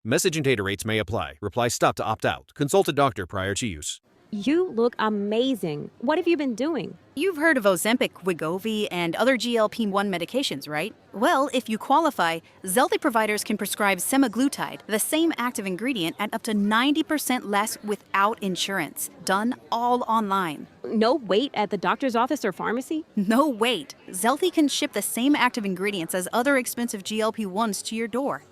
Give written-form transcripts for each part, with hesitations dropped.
Message and data rates may apply. Reply stop to opt out. Consult a doctor prior to use. You look amazing. What have you been doing? You've heard of Ozempic, Wegovy, and other GLP-1 medications, right? Well, if you qualify, Zelty providers can prescribe semaglutide, the same active ingredient, at up to 90% less without insurance. Done all online. No wait at the doctor's office or pharmacy? No wait. Zelty can ship the same active ingredients as other expensive GLP-1s to your door.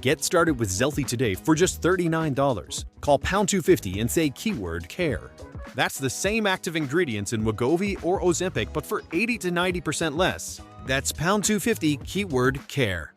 Get started with Zelty today for just $39. Call pound 250 and say keyword CARE. That's the same active ingredients in Wegovy or Ozempic, but for 80 to 90% less. That's pound 250 keyword CARE.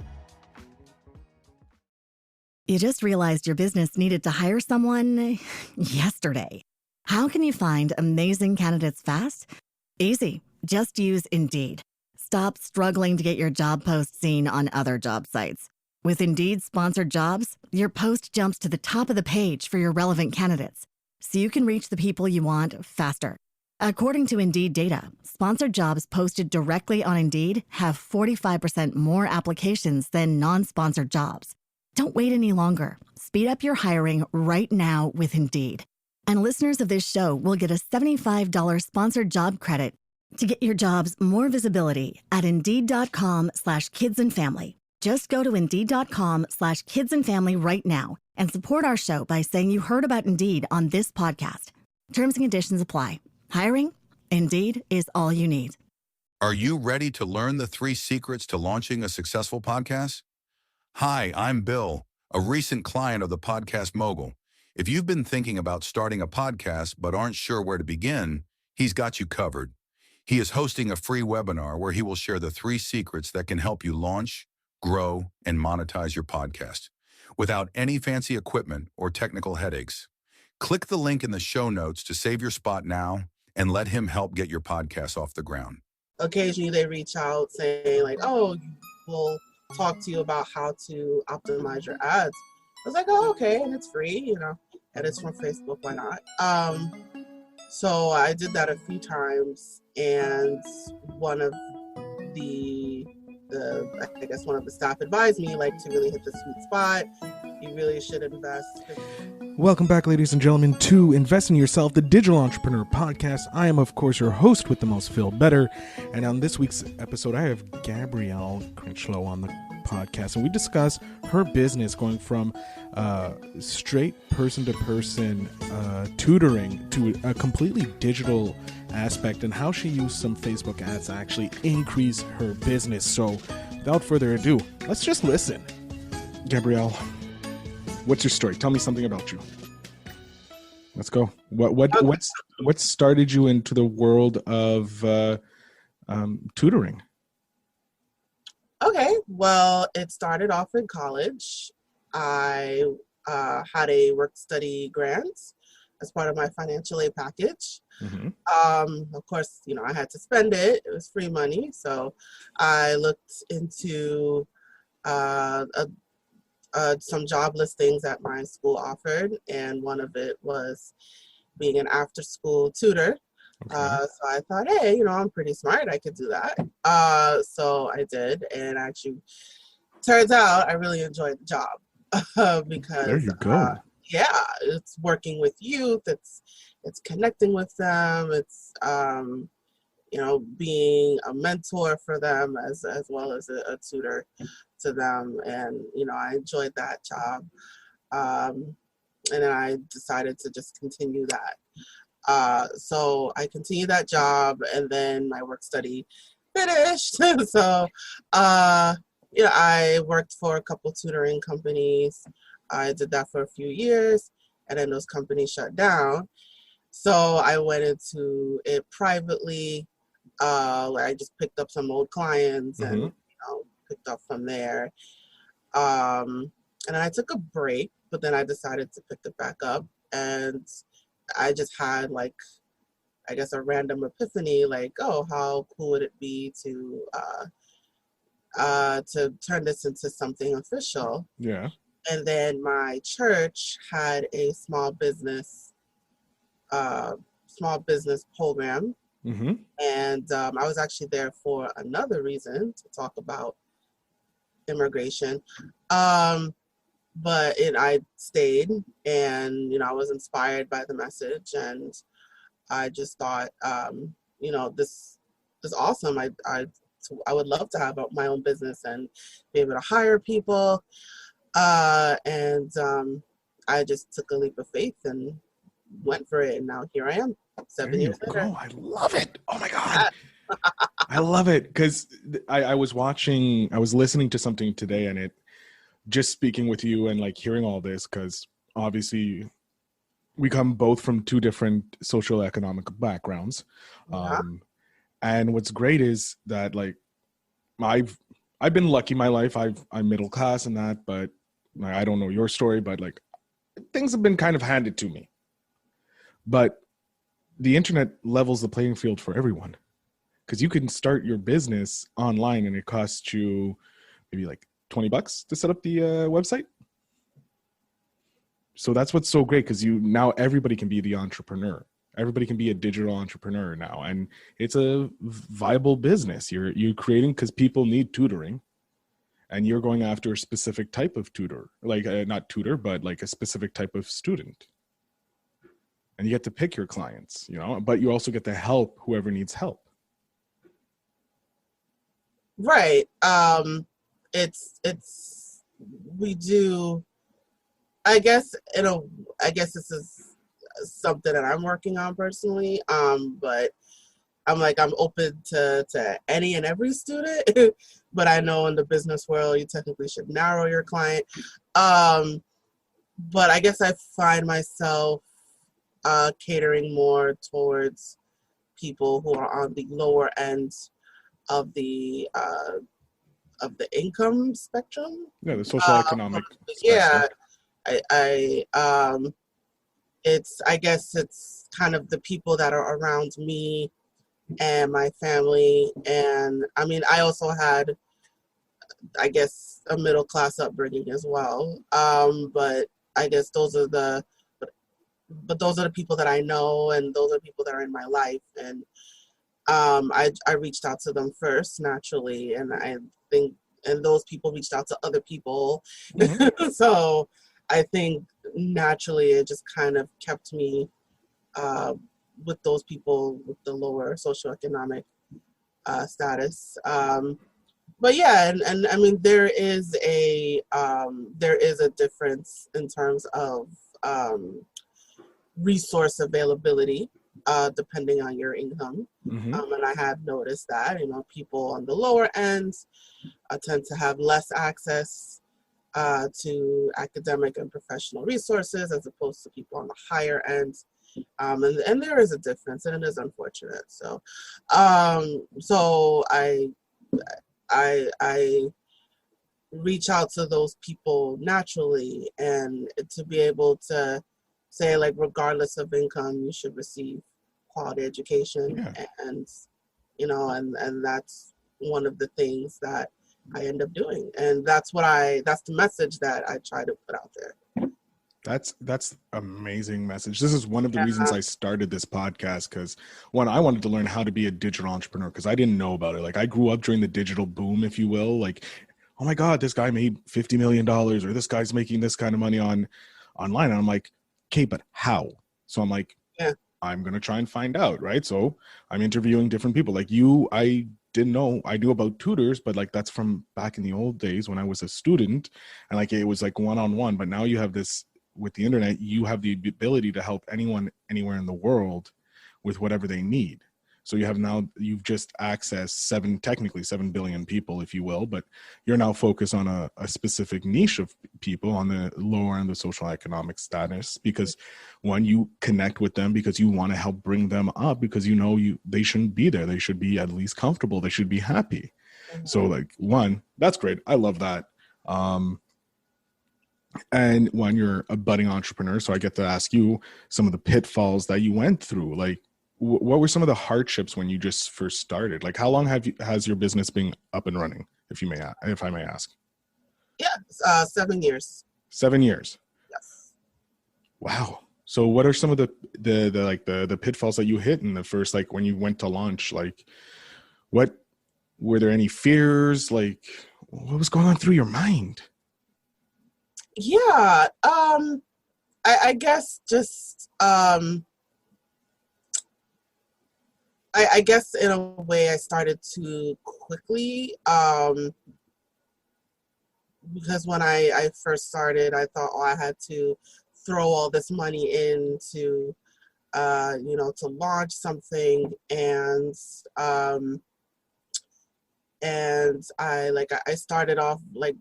You just realized your business needed to hire someone yesterday. How can you find amazing candidates fast? Easy. Just use Indeed. Stop struggling to get your job post seen on other job sites. With Indeed sponsored jobs, your post jumps to the top of the page for your relevant candidates, so you can reach the people you want faster. According to Indeed data, sponsored jobs posted directly on Indeed have 45% more applications than non-sponsored jobs. Don't wait any longer. Speed up your hiring right now with Indeed. And listeners of this show will get a $75 sponsored job credit to get your jobs more visibility at Indeed.com/kidsandfamily. Just go to Indeed.com/kidsandfamily right now and support our show by saying you heard about Indeed on this podcast. Terms and conditions apply. Hiring? Indeed is all you need. Are you ready to learn the 3 secrets to launching a successful podcast? Hi, I'm Bill, a recent client of the Podcast Mogul. If you've been thinking about starting a podcast but aren't sure where to begin, he's got you covered. He is hosting a free webinar where he will share the 3 secrets that can help you launch, grow, and monetize your podcast without any fancy equipment or technical headaches. Click the link in the show notes to save your spot now and let him help get your podcast off the ground. Occasionally they reach out saying like, oh, we'll talk to you about how to optimize your ads. I was like, oh, okay, and it's free, and it's from Facebook, why not? So I did that a few times, and one of the staff advised me to really hit the sweet spot. You really should invest. Welcome back, ladies and gentlemen, to Invest in Yourself, the Digital Entrepreneur Podcast. I am, of course, your host with the most feel better. And on this week's episode, I have Gabrielle Crinchlow on the podcast, and we discuss her business going from straight person-to-person tutoring to a completely digital aspect, and how she used some Facebook ads to actually increase her business. So without further ado, let's just listen. Gabrielle, what's your story? Tell me something about you. Let's go. What started you into the world of tutoring? Okay, well, it started off in college. I had a work-study grant as part of my financial aid package. Mm-hmm. Of course, I had to spend it. It was free money. So I looked into some job listings that my school offered, and one of it was being an after-school tutor. Okay. So I thought, hey, I'm pretty smart. I could do that. So I did, and actually, turns out I really enjoyed the job because there you go. It's working with youth. It's connecting with them. It's being a mentor for them as well as a tutor to them, and I enjoyed that job. And then I decided to just continue that. So I continued that job, and then my work study finished. So, I worked for a couple tutoring companies. I did that for a few years, and then those companies shut down. So I went into it privately. I just picked up some old clients and picked up from there. And I took a break, but then I decided to pick it back up, and I just had a random epiphany, oh, how cool would it be to turn this into something official? Yeah. And then my church had a small business program. Mm-hmm. And I was actually there for another reason, to talk about immigration. I stayed, and I was inspired by the message, and I just thought, this is awesome. I would love to have my own business and be able to hire people. And I just took a leap of faith and went for it. And now here I am, 7 years later. Go. I love it. Oh my God. I love it. Because I was listening to something today, and it just speaking with you and like hearing all this, because obviously we come both from two different social economic backgrounds. And what's great is that like I've been lucky in my life. I'm middle class and that, but I don't know your story, but like things have been kind of handed to me. But the internet levels the playing field for everyone, because you can start your business online and it costs you maybe like $20 to set up the website. So that's what's so great, because now everybody can be the entrepreneur. Everybody can be a digital entrepreneur now, and it's a viable business. You're creating, because people need tutoring, and you're going after a specific type of tutor, like not tutor, but like a specific type of student. And you get to pick your clients, but you also get to help whoever needs help. Right. We do. I guess this is something that I'm working on personally. But I'm open to any and every student. But I know in the business world, you technically should narrow your client. But I guess I find myself catering more towards people who are on the lower end of the income spectrum. Yeah, the social economic spectrum. I guess it's kind of the people that are around me and my family. And I mean, I also had, I guess, a middle class upbringing as well. But I guess those are the people that I know, and those are people that are in my life. And I reached out to them first, naturally, and I think, and those people reached out to other people. Mm-hmm. So I think naturally it just kind of kept me with those people with the lower socioeconomic status. But yeah, and I mean, there is a difference in terms of resource availability depending on your income. Mm-hmm. And I have noticed that, people on the lower ends tend to have less access to academic and professional resources as opposed to people on the higher end. And there is a difference, and it is unfortunate. So I reach out to those people naturally, and to be able to say, like, regardless of income, you should receive quality education. Yeah. And that's one of the things that I end up doing. And that's the message that I try to put out there. That's amazing message. This is one of the reasons I started this podcast, because one, I wanted to learn how to be a digital entrepreneur, because I didn't know about it. Like, I grew up during the digital boom, if you will. Like, oh my God, this guy made $50 million, or this guy's making this kind of money online. And I'm like, okay, but how? So I'm like, I'm going to try and find out, right? So I'm interviewing different people. Like you, I didn't know. I knew about tutors, but like that's from back in the old days when I was a student, and like it was like one-on-one. But now you have this, with the internet, you have the ability to help anyone anywhere in the world with whatever they need. So you've just accessed technically 7 billion people, if you will, but you're now focused on a specific niche of people on the lower end of social economic status, because one, you connect with them because you want to help bring them up, because they shouldn't be there. They should be at least comfortable. They should be happy. Mm-hmm. So like, one, that's great. I love that. And when you're a budding entrepreneur, so I get to ask you some of the pitfalls that you went through. Like, what were some of the hardships when you just first started? Like, how long has your business been up and running, if I may ask? Yeah, 7 years. 7 years. Yes. Wow. So what are some of the pitfalls that you hit in the first, like when you went to launch? Like, were there any fears? Like, what was going on through your mind? Yeah, I guess just I guess in a way I started too quickly, because when I first started, I thought, oh, I had to throw all this money into, to launch something, and I started off like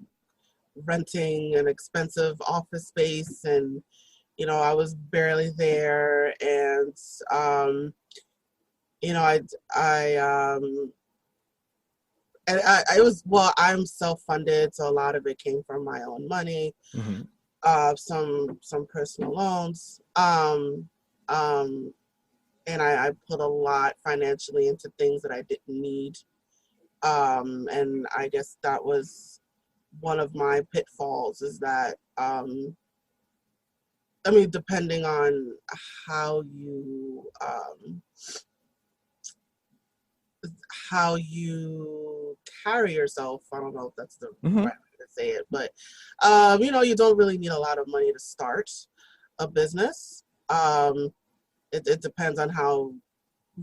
renting an expensive office space, and I was barely there, and you know, I was, well, I'm self-funded, so a lot of it came from my own money, Mm-hmm. some personal loans, and I put a lot financially into things that I didn't need, and I guess that was one of my pitfalls, is that I mean, depending on how you carry yourself. I don't know if that's the Mm-hmm. right way to say it, but you don't really need a lot of money to start a business. It depends on how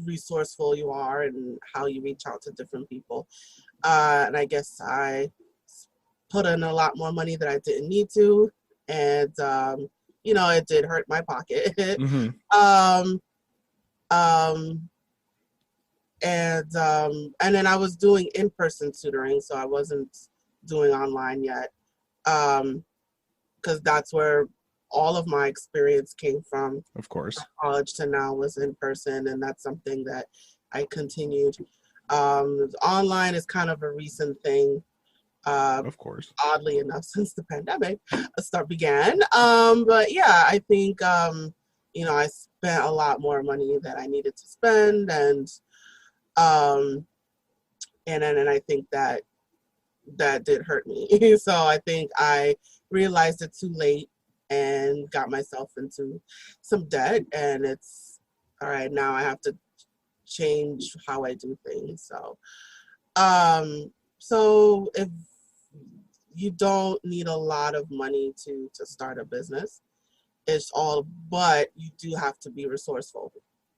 resourceful you are and how you reach out to different people. And I guess I put in a lot more money that I didn't need to, and it did hurt my pocket. Mm-hmm. um, um, and then I was doing in-person tutoring, so I wasn't doing online yet, because that's where all of my experience came from. Of course. College to now was in person, and that's something that I continued. Online is kind of a recent thing, Of course. oddly enough, since the pandemic began. But yeah, I think I spent a lot more money that I needed to spend, um, and I think that did hurt me. So I think I realized it too late and got myself into some debt, and it's all right, now I have to change how I do things. So if you don't need a lot of money to start a business, but you do have to be resourceful.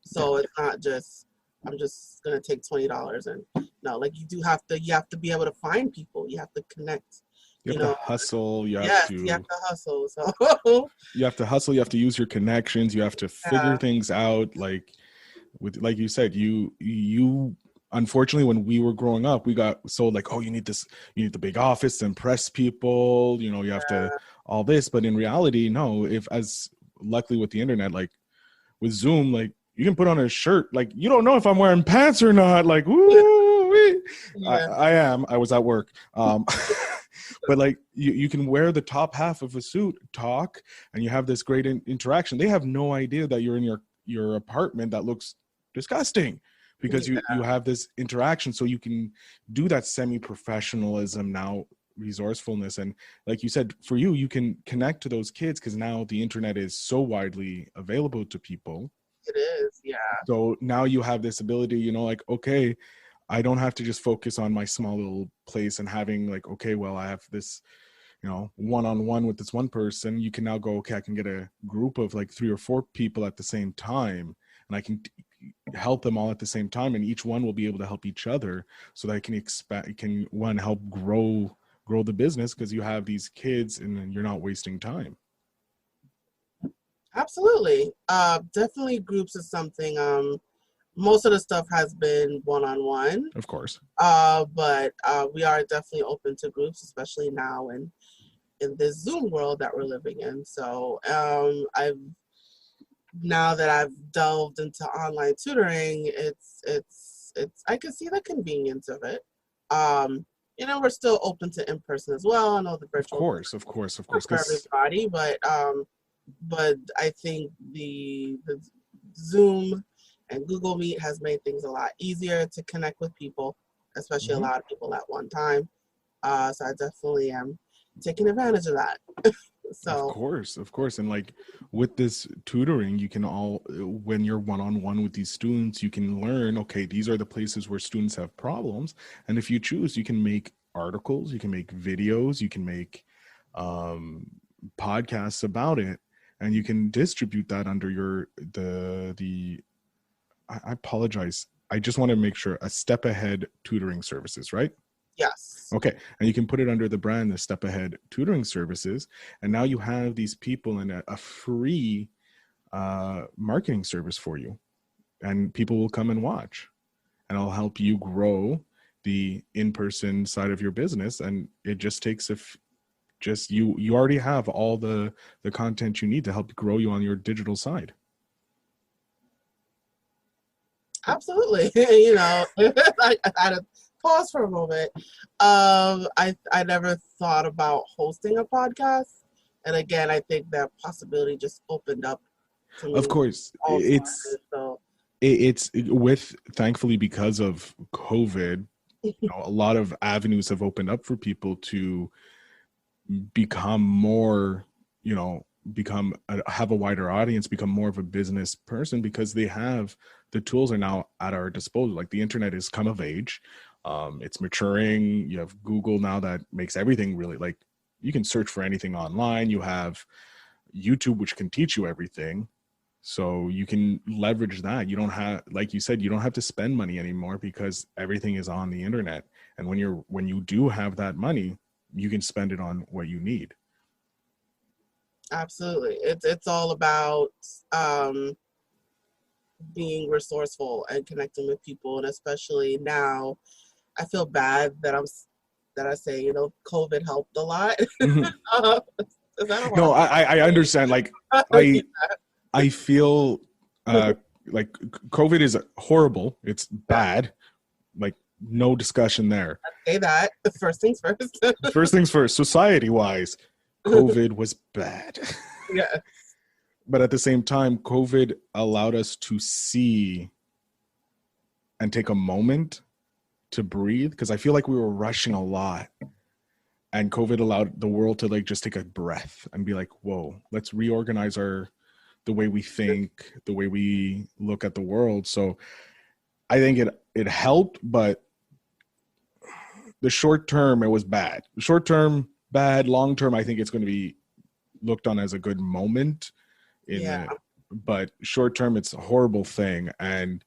So it's not just, I'm just gonna take $20, and no, like you have to be able to find people. You have to connect. You have to hustle. You have Yes, to. you have to hustle. So You have to hustle. You have to use your connections. You have to figure things out. Like you said, you. Unfortunately, when we were growing up, we got sold like, oh, you need this, you need the big office to impress people. You have to all this. But in reality, no. Luckily with the internet, like with Zoom, like you can put on a shirt, like you don't know if I'm wearing pants or not. Like, woo, yeah. I was at work. But like you can wear the top half of a suit, talk, and you have this great interaction. They have no idea that you're in your apartment that looks disgusting, because you have this interaction. So you can do that semi-professionalism now, resourcefulness. And like you said, for you can connect to those kids because now the internet is so widely available to people. It is, yeah. So now you have this ability, like, okay, I don't have to just focus on my small little place and having like, okay, well, I have this, one-on-one with this one person. You can now go, okay, I can get a group of like 3 or 4 people at the same time, and I can help them all at the same time, and each one will be able to help each other, so that I can help grow the business, because you have these kids and then you're not wasting time. Absolutely. Definitely groups is something. Most of the stuff has been one-on-one, Of course. but we are definitely open to groups, especially now in this Zoom world that we're living in. So now that I've delved into online tutoring, it's I can see the convenience of it. We're still open to in-person as well. I know the virtual, of course, for everybody, but I think the Zoom and Google Meet has made things a lot easier to connect with people, especially a lot of people at one time. So I definitely am taking advantage of that. So of course. And like with this tutoring, you can when you're one-on-one with these students, you can learn, okay, these are the places where students have problems. And if you choose, you can make articles, you can make videos, you can make podcasts about it, and you can distribute that under I apologize. I just want to make sure, a Step Ahead tutoring services, right? Yes. Okay. And you can put it under the brand, the Step Ahead tutoring services. And now you have these people in a free marketing service for you, and people will come and watch, and it'll help you grow the in-person side of your business. And it just takes you already have all the content you need to help grow you on your digital side. Absolutely. You know, I had to pause for a moment. I never thought about hosting a podcast. And again, I think that possibility just opened up to me. Of course. It's thankfully, because of COVID, you know, a lot of avenues have opened up for people to become more, you know, have a wider audience, become more of a business person, because the tools are now at our disposal. Like, the internet has come of age. It's maturing. You have Google now that makes everything really, like, you can search for anything online. You have YouTube, which can teach you everything. So you can leverage that. You don't have, like you said, you don't have to spend money anymore because everything is on the internet. And when you do have that money, you can spend it on what you need. Absolutely. It's all about being resourceful and connecting with people. And especially now, I feel bad that I say, you know, COVID helped a lot. Mm-hmm. No, I understand. Like, I feel like COVID is horrible. It's bad. Like, no discussion there. I say that. First things first. First things first. Society-wise, COVID was bad. Yeah. But at the same time, COVID allowed us to see and take a moment to breathe, because I feel like we were rushing a lot. And COVID allowed the world to, like, just take a breath and be like, whoa, let's reorganize the way we think, the way we look at the world. So I think it helped, but the short term, it was bad. Short term, bad. Long term, I think it's going to be looked on as a good moment. But short term, it's a horrible thing. And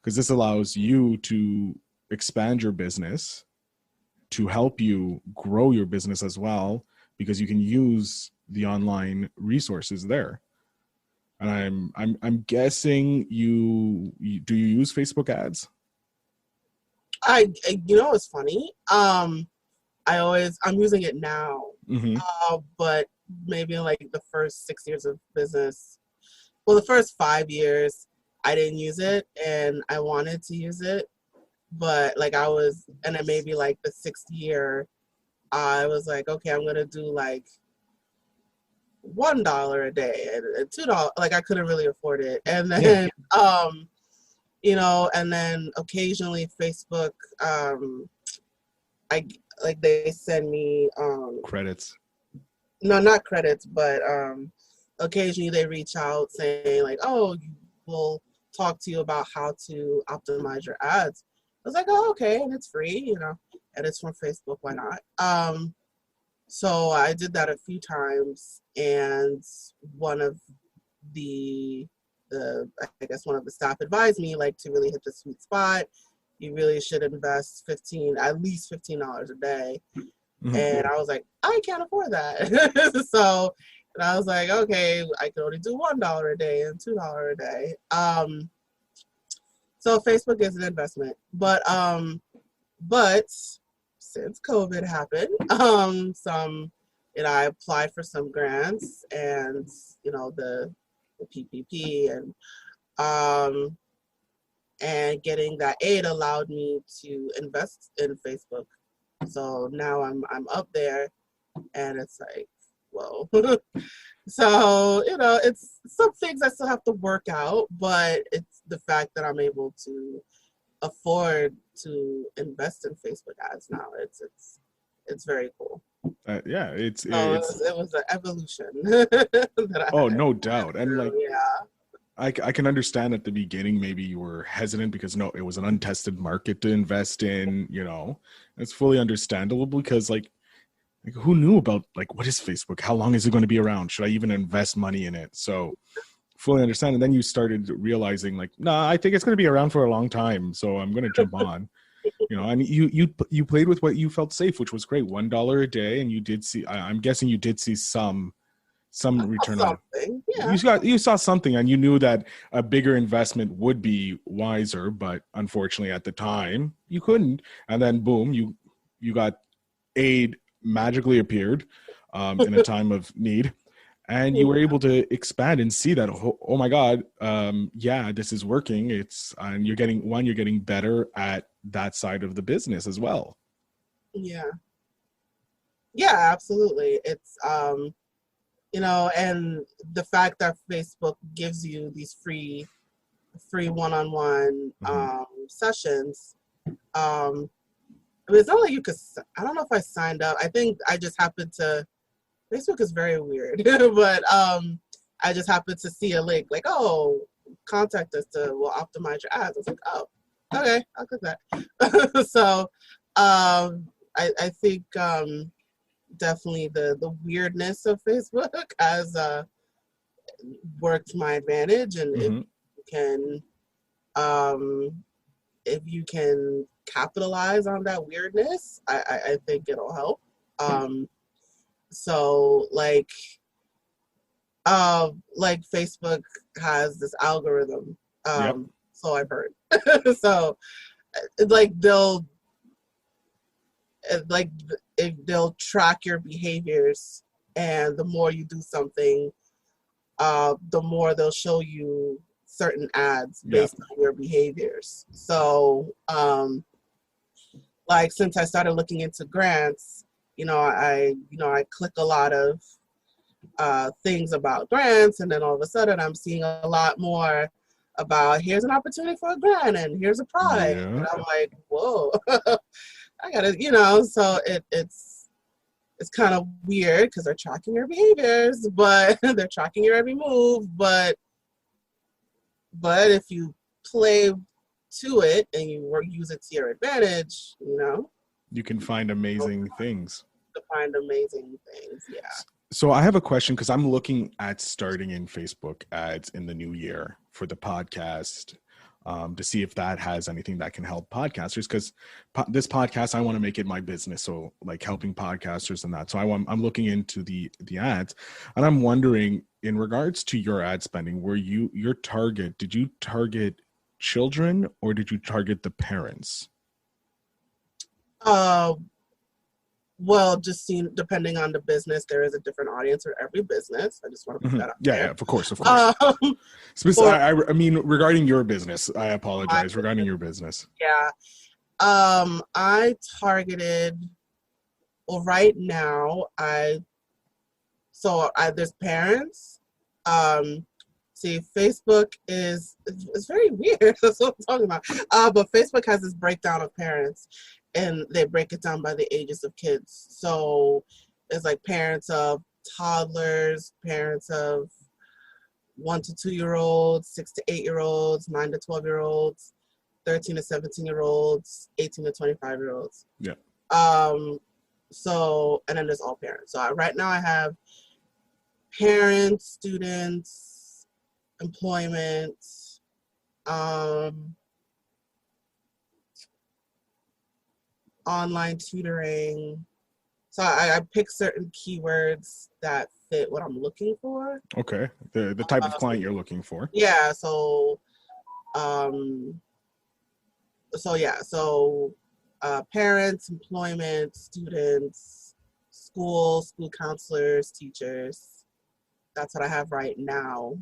because this allows you to expand your business, to help you grow your business as well, because you can use the online resources there. And I'm guessing you use Facebook ads? You know, it's funny. I'm using it now, Mm-hmm. but maybe in like the first 6 years of business, well, the first 5 years, I didn't use it, and I wanted to use it, but like and then maybe like the 6th year, I was like, okay, I'm gonna do like $1 a day and $2. Like, I couldn't really afford it, and then you know, and then occasionally Facebook, they send me Credits. No, not credits, but occasionally they reach out saying like, oh, we'll talk to you about how to optimize your ads. I was like, oh, okay, and it's free, you know, and it's from Facebook, why not? So I did that a few times, and one of the staff advised me, like, to really hit the sweet spot, you really should invest at least $15 a day. Mm-hmm. And I was like, I can't afford that. So, and I was like, okay, I can only do $1 a day and $2 a day. So Facebook is an investment, but since COVID happened, I applied for some grants, and you know, the PPP, and getting that aid allowed me to invest in Facebook. So now I'm up there, and it's like, whoa. So, you know, it's some things I still have to work out, but it's the fact that I'm able to afford to invest in Facebook ads now. It's very cool. It was an evolution. No doubt. And like, I can understand at the beginning, maybe you were hesitant because it was an untested market to invest in, you know. It's fully understandable because, like, like, who knew about, like, what is Facebook? How long is it going to be around? Should I even invest money in it? So fully understand. And then you started realizing, like, nah, I think it's going to be around for a long time, so I'm going to jump on. And you played with what you felt safe, which was great. $1 a day, and you did see. I'm guessing you did see some return on it. Yeah. You saw something, and you knew that a bigger investment would be wiser, but unfortunately at the time you couldn't. And then boom, you got aid magically appeared in a time of need, and you were able to expand and see that, oh my God, yeah, this is working. And you're getting better at that side of the business as well. Yeah, absolutely. It's and the fact that Facebook gives you these free one-on-one sessions. It's not like you could. I don't know if I signed up. I think I just happened to. Facebook is very weird, but I just happened to see a link like, oh, contact us we'll optimize your ads. I was like, oh, okay, I'll click that. So I think definitely the weirdness of Facebook has worked to my advantage, and if you can capitalize on that weirdness, I think it'll help. So like Facebook has this algorithm. So I've heard. So they'll track your behaviors, and the more you do something, the more they'll show you certain ads based on your behaviors. So since I started looking into grants, I click a lot of things about grants, and then all of a sudden I'm seeing a lot more about here's an opportunity for a grant and here's a prize. Yeah. And I'm like, whoa, I gotta, so it's kind of weird because they're tracking your behaviors, but they're tracking your every move. But if you play to it and you use it to your advantage, you can find amazing things. Yeah. So I have a question, because I'm looking at starting in Facebook ads in the new year for the podcast, to see if that has anything that can help podcasters, because this podcast, I want to make it my business. So like helping podcasters and that. So I'm looking into the ads, and I'm wondering, in regards to your ad spending, did you target children or did you target the parents? Well, just depending on the business, there is a different audience for every business. I just want to put that out there. Yeah, of course. I mean, regarding your business, I apologize. Regarding your business. Yeah. I targeted, well, right now, there's parents. See, Facebook it's very weird. That's what I'm talking about. But Facebook has this breakdown of parents, and they break it down by the ages of kids. So it's like parents of toddlers, parents of 1 to 2-year-olds, 6 to 8-year-olds, 9 to 12-year-olds, 13 to 17-year-olds, 18 to 25-year-olds. Yeah. So, and then there's all parents. So right now I have parents, students, employment, online tutoring. So I pick certain keywords that fit what I'm looking for. Okay. The type of client you're looking for. Yeah. So, parents, employment, students, school counselors, teachers. That's what I have right now.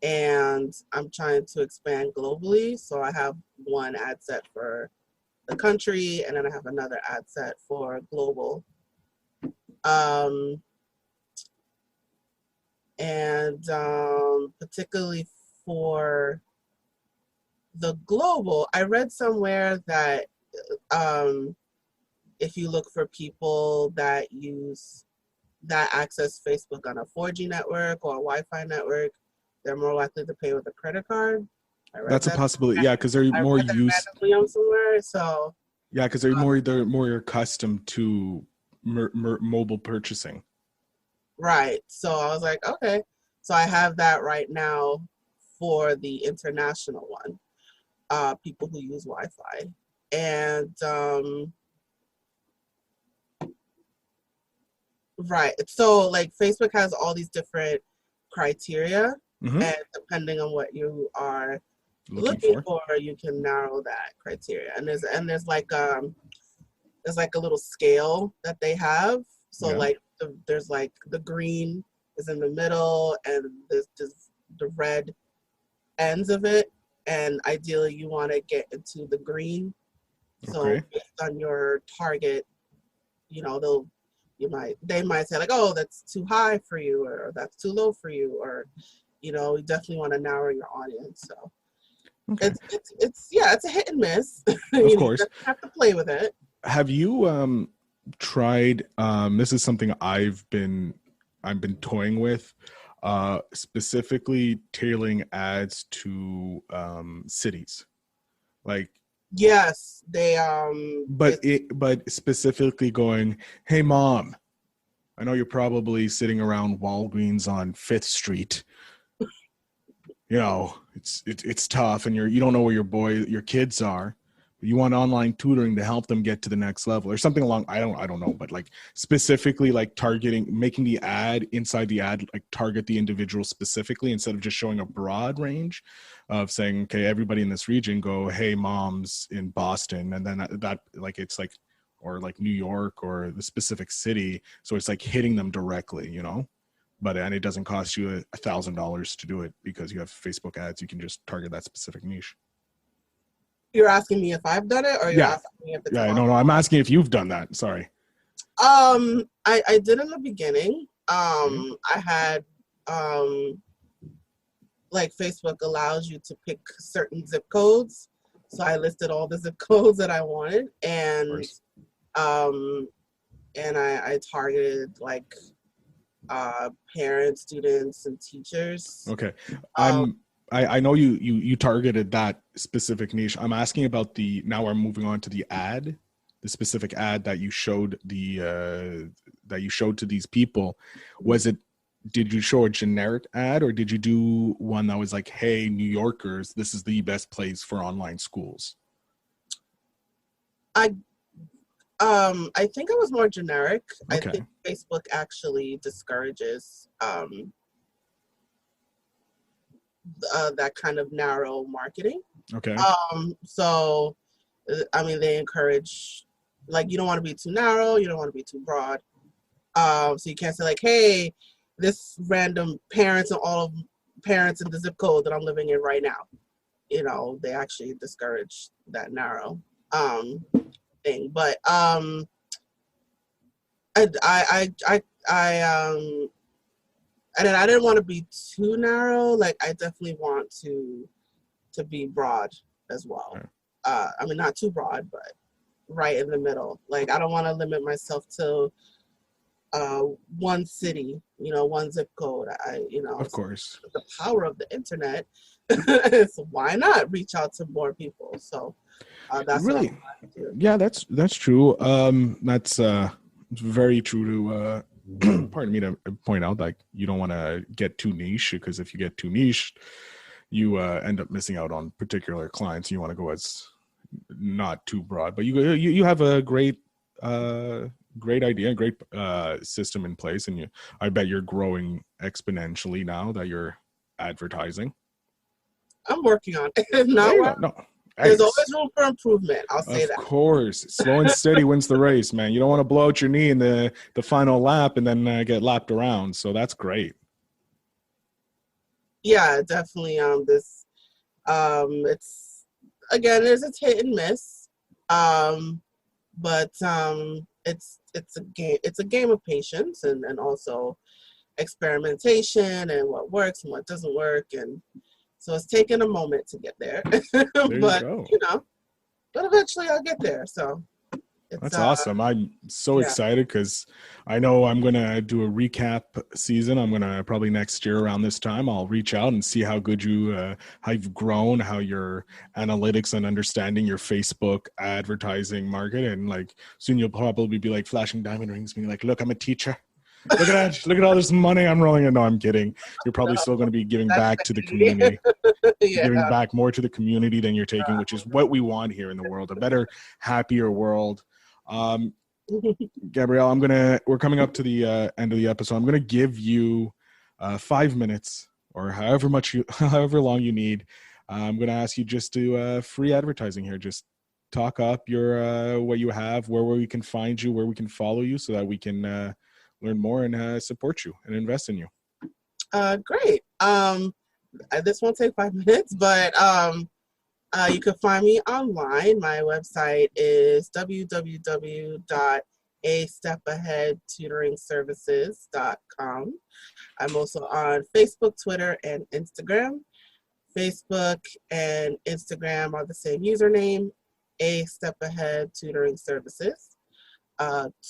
And I'm trying to expand globally. So I have one ad set for the country, and then I have another ad set for global. Particularly for the global, I read somewhere that if you look for people that access Facebook on a 4G network or a Wi-Fi network, they're more likely to pay with a credit card. That's a possibility. Yeah, because they're more used. Somewhere, so yeah, because they're more accustomed to mobile purchasing. Right. So I was like, okay. So I have that right now for the international one, people who use Wi-Fi. And right. So like Facebook has all these different criteria, and depending on what you are looking for, you can narrow that criteria. And there's like a little scale that they have. So like there's like the green is in the middle, and there's just the red ends of it. And ideally, you want to get into the green. So based on your target, you know, they might say like, oh, that's too high for you, or that's too low for you, or you know, you definitely want to narrow your audience. So it's a hit and miss. Of course, you have to play with it. Have you tried? This is something I've been toying with, specifically tailoring ads to cities, like. Yes, they But specifically going, hey mom, I know you're probably sitting around Walgreens on 5th Street. You know, it's tough, and you don't know where your kids are. You want online tutoring to help them get to the next level, or something along. I don't know, but like specifically like targeting, making the ad inside the ad like target the individual specifically, instead of just showing a broad range of saying, okay, everybody in this region go, hey moms in Boston, and then that like it's like, or like New York or the specific city, so it's like hitting them directly, you know. And it doesn't cost you $1,000 to do it, because you have Facebook ads. You can just target that specific niche. You're asking me if I've done it, or you're asking me if it's no, I'm asking if you've done that. Sorry. I did in the beginning. I had like Facebook allows you to pick certain zip codes, so I listed all the zip codes that I wanted, and I targeted like parents, students, and teachers. Okay. I know you targeted that specific niche. I'm asking about now we're moving on to the specific ad that you showed to these people. Did you show a generic ad, or did you do one that was like, hey, New Yorkers, this is the best place for online schools? I think it was more generic. Okay. I think Facebook actually discourages that kind of narrow marketing. Okay. So, I mean, they encourage, like, you don't want to be too narrow, you don't want to be too broad. So you can't say like, hey, this random parents and all of parents in the zip code that I'm living in right now. You know, they actually discourage that narrow thing. But I didn't want to be too narrow. Like, I definitely want to be broad as well. I mean, not too broad, but right in the middle. Like, I don't want to limit myself to one city, you know, one zip code. Of course, the power of the internet. So why not reach out to more people? So that's really, yeah, that's true. That's very true to. Pardon me to point out, like, you don't want to get too niche, because if you get too niche, you end up missing out on particular clients. You want to go as not too broad, but you have a great idea, great system in place, and I bet you're growing exponentially now that you're advertising. I'm working on it. There's always room for improvement. I'll say that. Of course. Slow and steady wins the race, man. You don't want to blow out your knee in the final lap and then get lapped around. So that's great. Yeah, definitely. It's it's hit and miss. But it's a game. It's a game of patience and also experimentation and what works and what doesn't work, and so it's taken a moment to get there. There but you go. but eventually I'll get there. So It's That's awesome. I'm so yeah. excited because I know I'm going to do a recap season. I'm going to probably next year around this time, I'll reach out and see how good how you've grown, how your analytics and understanding your Facebook advertising market. And like soon you'll probably be like flashing diamond rings, being like, look, I'm a teacher. Look at that. Look at all this money I'm rolling in. No, I'm kidding. You're probably still going to be giving back to the community. Yeah. Giving back more to the community than you're taking, which is what we want here in the world, a better, happier world. Gabrielle, we're coming up to the end of the episode. I'm going to give you 5 minutes or however long you need. I'm going to ask you just to free advertising here. Just talk up your what you have, where we can find you, where we can follow you, so that we can learn more and support you and invest in you. Great. This won't take 5 minutes, but you can find me online. My website is www.astepaheadtutoringservices.com. I'm also on Facebook, Twitter, and Instagram. Facebook and Instagram are the same username, A Step Ahead Tutoring Services.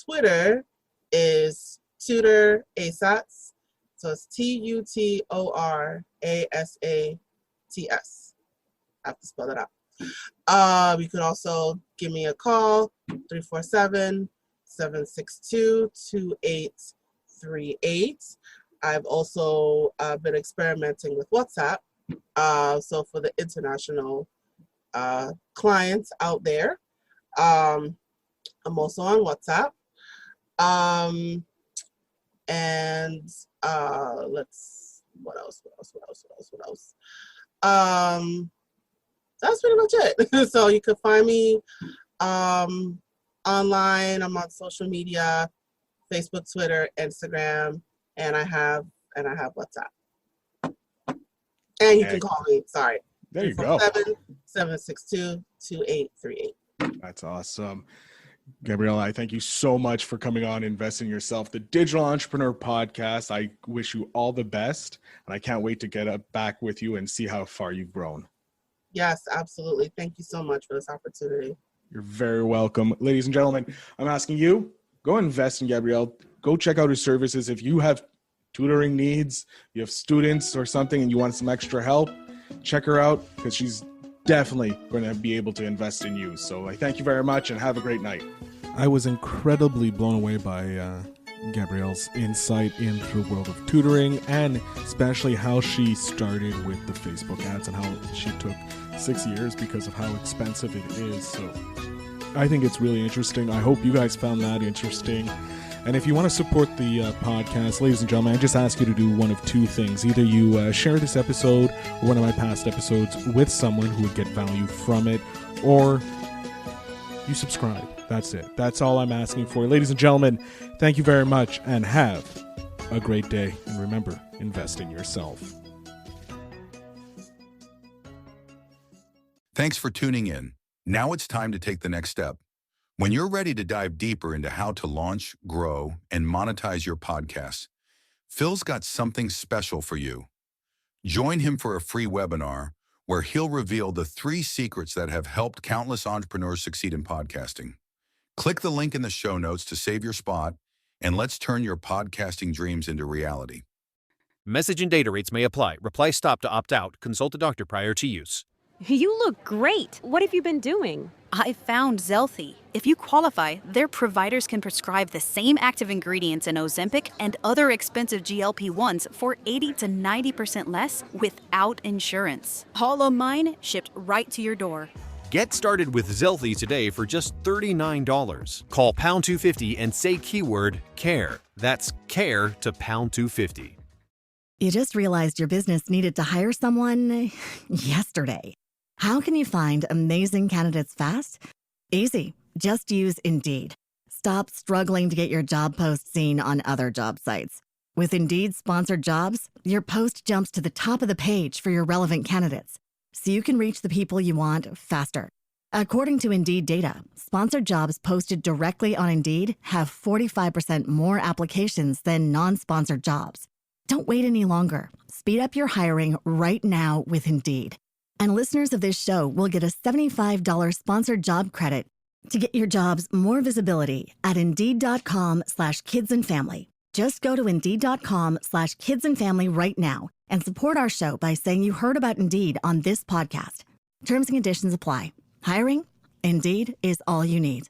Twitter is Tutor ASATs. So it's TUTORASATS. I have to spell that out. You can also give me a call, 347-762-2838. I've also been experimenting with WhatsApp. So for the international clients out there, I'm also on WhatsApp. And what else? That's pretty much it. So you can find me online. I'm on social media, Facebook, Twitter, Instagram, and I have WhatsApp. And you can call me, sorry. There you go. 762-2838. That's awesome. Gabrielle, I thank you so much for coming on Invest in Yourself, the Digital Entrepreneur Podcast. I wish you all the best, and I can't wait to get back with you and see how far you've grown. Yes, absolutely. Thank you so much for this opportunity. You're very welcome. Ladies and gentlemen, I'm asking you, go invest in Gabrielle. Go check out her services. If you have tutoring needs, you have students or something, and you want some extra help, check her out because she's definitely going to be able to invest in you. So I thank you very much and have a great night. I was incredibly blown away by Gabrielle's insight into the world of tutoring, and especially how she started with the Facebook ads and how she took 6 years because of how expensive it is. So I think it's really interesting. I hope you guys found that interesting. And if you want to support the podcast, ladies and gentlemen, I just ask you to do one of two things. Either you share this episode or one of my past episodes with someone who would get value from it, or you subscribe. That's it. That's all I'm asking for. Ladies and gentlemen, thank you very much and have a great day. And remember, invest in yourself. Thanks for tuning in. Now it's time to take the next step. When you're ready to dive deeper into how to launch, grow, and monetize your podcast, Phil's got something special for you. Join him for a free webinar where he'll reveal the 3 secrets that have helped countless entrepreneurs succeed in podcasting. Click the link in the show notes to save your spot, and let's turn your podcasting dreams into reality. Message and data rates may apply. Reply stop to opt out. Consult a doctor prior to use. You look great. What have you been doing? I found Zelthy. If you qualify, their providers can prescribe the same active ingredients in Ozempic and other expensive GLP-1s for 80 to 90% less without insurance. All of mine shipped right to your door. Get started with Zelthy today for just $39. Call pound 250 and say keyword CARE. That's CARE to pound 250. You just realized your business needed to hire someone yesterday. How can you find amazing candidates fast? Easy. Just use Indeed. Stop struggling to get your job post seen on other job sites. With Indeed sponsored jobs, your post jumps to the top of the page for your relevant candidates, so you can reach the people you want faster. According to Indeed data, sponsored jobs posted directly on Indeed have 45% more applications than non-sponsored jobs. Don't wait any longer. Speed up your hiring right now with Indeed. And listeners of this show will get a $75 sponsored job credit To get your jobs more visibility at Indeed.com/kidsandfamily. Just go to Indeed.com/kidsandfamily right now and support our show by saying you heard about Indeed on this podcast. Terms and conditions apply. Hiring? Indeed is all you need.